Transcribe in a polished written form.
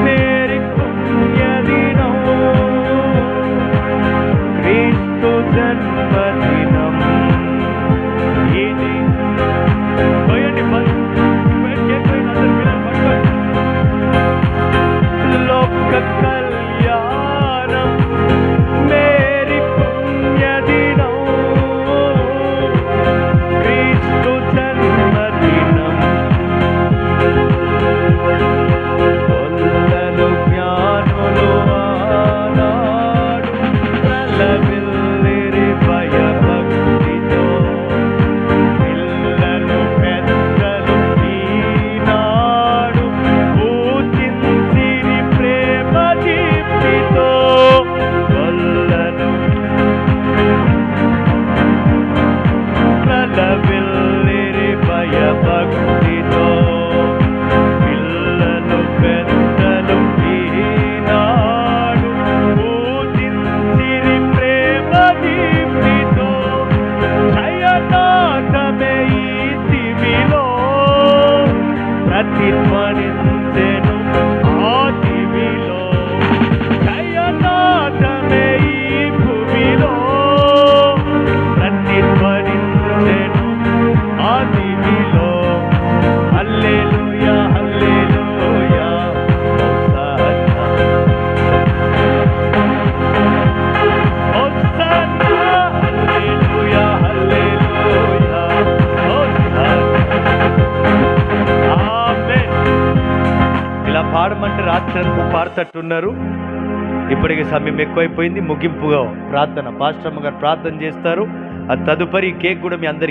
मेरी पुण्यदिनं क्रीस्तु जन्मदिनं ఇది పోయండి లోక కళ్యాణం మేరీ పుణ్యదినం క్రీస్తు జన్మదినం కొల్లలు జ్ఞానులు ఆనాడు ప్రలవిల్లిరి భయభక్తితో పిల్లలు పెద్దలు ఈనాడు పూజించిరి ప్రేమ దీప్తితో కొల్లలు ప్రలవిల్లిరి భయభక్తితో పిల్లలు పెద్దలు ఈనాడు పూజించిరి ప్రేమ దీప్తితో జయనాథమే ఈ దివిలో ప్రతిధ్వనించెను ఆ దివిలో జయనాథమే ఈ భూమిలో ప్రతిధ్వనించెను ఆ దివిలో హల్లెలూయా హల్లెలూయా హోసన్నా హల్లెలూయా హల్లెలూయా హోసన్నా ఆమేన్. ఇలా పాడమంటే రాత్రి అంతా పాడుతట్టున్నారు. ఇప్పటికి సమయం ఎక్కువైపోయింది. ముగింపుగా ప్రార్థన పాస్టర్ అమ్మ గారు ప్రార్థన చేస్తారు. ఆ తదుపరి కేక్ కూడా మీ అందరికీ